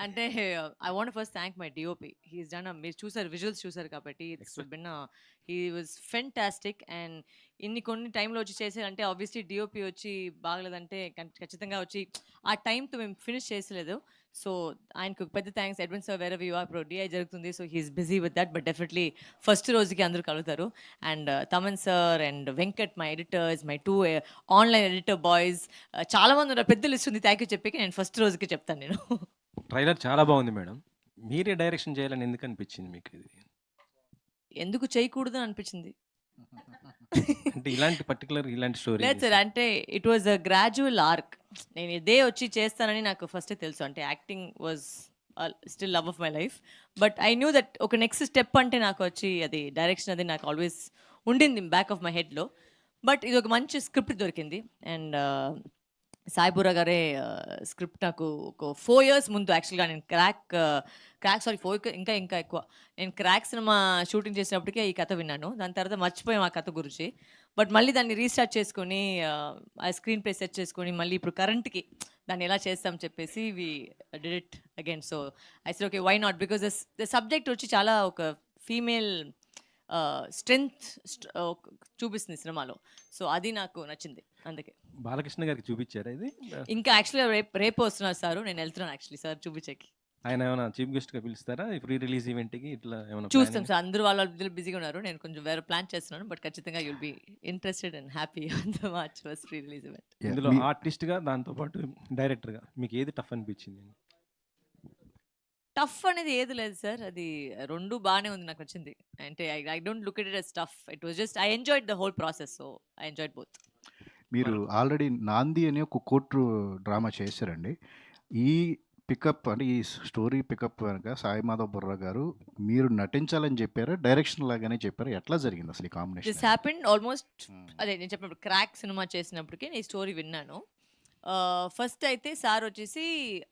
అంటే I want first thank my DOP. He's done మీరు చూసారు, విజువల్స్ చూసారు కాబట్టి it's been he was fantastic. And కొన్ని టైంలో వచ్చి చేసారంటే ఆబ్వియస్లీ డిఓపి వచ్చి బాగలేదంటే ఖచ్చితంగా వచ్చి ఆ టైంతో మేము ఫినిష్ చేసలేదు. సో ఆయనకు పెద్ద థ్యాంక్స్. ఎడ్విన్ సార్ వేరే వ్యూ ఇప్పుడు డిఐ జరుగుతుంది, so he's busy with that, but definitely first రోజుకి అందరూ కలుగుతారు. And Thaman sir and Venkat, my editors, my 2 online editor boys, చాలా మంది ఉన్నారు. పెద్ద లిస్ట్ ఉంది. థ్యాంక్ యూ చెప్పి నేను ఫస్ట్ రోజుకి చెప్తాను నేను. ట్రైలర్ చాలా బాగుంది మేడం. మీరే డైరెక్షన్ చేయాలని ఎందుకు అనిపించింది మీకు ఇది? ఎందుకు చేయకూడదు అని అనిపించింది. అంటే ఇలాంటి స్టోరీ లేదు సార్, అంటే it was a gradual arc. నేను ఇదే వచ్చి చేస్తానని నాకు ఫస్టే తెలుసు. అంటే acting was still love of my life. But I knew that ఒక నెక్స్ట్ స్టెప్ అంటే నాకు వచ్చి అది డైరెక్షన్, అది నాకు ఆల్వేస్ ఉండింది బ్యాక్ ఆఫ్ మై హెడ్లో. బట్ ఇది ఒక మంచి స్క్రిప్ట్ దొరికింది. అండ్ సాయిబుర్రా గారే స్క్రిప్ట్ నాకు ఒక 4 years ముందు యాక్చువల్గా నేను క్రాక్ సారీ 4 ఇంకా ఎక్కువ. నేను క్రాక్ సినిమా షూటింగ్ చేసినప్పటికే ఈ కథ విన్నాను. దాని తర్వాత మర్చిపోయాం ఆ కథ గురించి. బట్ మళ్ళీ దాన్ని రీస్టార్ట్ చేసుకొని ఆ స్క్రీన్ ప్లే సెట్ చేసుకొని మళ్ళీ ఇప్పుడు కరెంట్కి దాన్ని ఎలా చేస్తాం చెప్పేసి we did it again. So I said okay, why not, because the subject వచ్చి చాలా ఒక ఫీమేల్ స్ట్రెంగ్త్ చూపిస్తుంది సినిమాలో. సో అది నాకు నచ్చింది. అందుకే బాలకృష్ణ గారికి చూపించారా ఇది? ఇంకా యాక్చువల్గా రేపు వస్తున్నారు సార్, నేను వెళ్తున్నాను యాక్చువల్లీ సార్ చూపించేకి. ఆయన ఏమైనా చీఫ్ గెస్ట్ గా పిలుస్తారా ప్రీ రిలీజ్ ఈవెంట్ కి? ఇట్లా ఏమైనా చూస్తాం సార్, అందరూ వాళ్ళ బిజీగా ఉన్నారు. నేను కొంచెం వేరే ప్లాన్ చేస్తున్నాను. బట్ ఖచ్చితంగా you'll be interested and happy on the March first pre release event. ఇందులో ఆర్టిస్ట్ గా, దాంతో పాటు డైరెక్టర్ గా మీకు ఏది టఫ్ అనిపించింది? టఫ్ అనేది ఏది లేదు సార్, అది రెండు బాగానే ఉంది. నాకు నచ్చింది. అంటే I don't look it it as tough. It was just I enjoyed the whole process. So I enjoyed both. మీరు ఆల్రెడీ నాంది అనే ఒక కోర్టు డ్రామా చేశారండి. ఈ పికప్ అంటే ఈ స్టోరీ పికప్ కనుక సాయి మాధవ్ బుర్రా గారు మీరు నటించాలని చెప్పారా, డైరెక్షన్ లాగానే చెప్పారా, ఎట్లా జరిగింది అసలు ఈ దిస్ కాంబినేషన్? హ్యాపెండ్ ఆల్మోస్ట్ అదే నేను చెప్పినప్పుడు క్రాక్ సినిమా చేసినప్పటికీ నేను స్టోరీ విన్నాను. ఫస్ట్ అయితే సార్ వచ్చేసి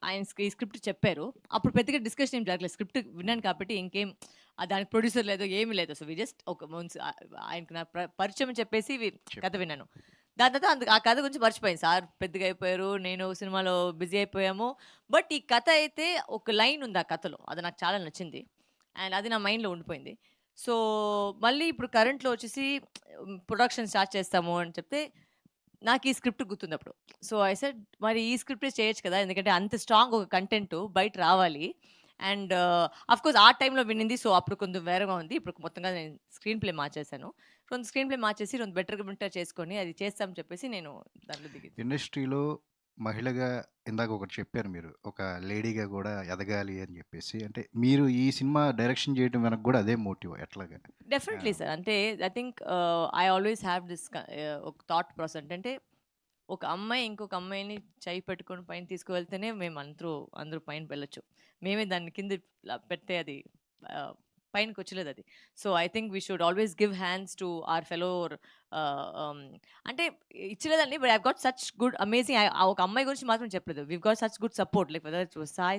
ఆయన స్క్రిప్ట్ చెప్పారు. అప్పుడు పెద్దగా డిస్కషన్ ఏం జరగలేదు. స్క్రిప్ట్ విన్నాను కాబట్టి ఇంకేం దానికి ప్రొడ్యూసర్ లేదు, ఏమీ లేదు. సో వి జస్ట్ ఒక ఆయనకు నా పరిచయం చెప్పేసి కథ విన్నాను. దాని తర్వాత ఆ కథ గురించి మర్చిపోయింది. సార్ పెద్దగా అయిపోయారు, నేను సినిమాలో బిజీ అయిపోయాము. బట్ ఈ కథ అయితే ఒక లైన్ ఉంది ఆ కథలో, అది నాకు చాలా నచ్చింది. అండ్ అది నా మైండ్లో ఉండిపోయింది. సో మళ్ళీ ఇప్పుడు కరెంట్లో వచ్చేసి ప్రొడక్షన్ స్టార్ట్ చేస్తాము అని చెప్తే నాకు ఈ స్క్రిప్ట్ గుర్తుంది అప్పుడు. సో ఐ సెడ్ మరి ఈ స్క్రిప్టే చేయొచ్చు కదా, ఎందుకంటే అంత స్ట్రాంగ్ ఒక కంటెంట్ బయట రావాలి. అండ్ కోర్స్ ఆ టైంలో వినింది. సో అప్పుడు కొంచెం వేరేగా ఉంది. ఇప్పుడు మొత్తంగా నేను స్క్రీన్ ప్లే మార్చేసాను. కొంచెం స్క్రీన్ ప్లే మార్చేసి కొంచెం బెటర్గా చేసుకొని అది చేస్తాం చెప్పేసి నేను దాంట్లో దిగింది. ఇండస్ట్రీలో మహిళగా ఇందాక ఒకటి చెప్పారు మీరు, ఒక లేడీగా కూడా ఎదగాలి అని చెప్పేసి. అంటే మీరు ఈ సినిమా డైరెక్షన్ చేయడం వెనక కూడా అదే మోటివ్ ఎట్లాగా? Definitely sir. అంటే I think I always have this ఒక థాట్ ప్రాసెస్. అంటే ఒక అమ్మాయి ఇంకొక అమ్మాయిని చేయి పెట్టుకొని పైన తీసుకువెళ్తేనే మేము అందరూ పైన వెళ్ళొచ్చు. మేమే దాన్ని కింద పెడితే అది పైనకి వచ్చలేదు అది. So I think we should always give hands to our fellow. అంటే ఇచ్చలేదండి, but I got such good amazing. ఒక అమ్మాయి గురించి మాత్రం చెప్పలేదు. We got such good support, like whether Sai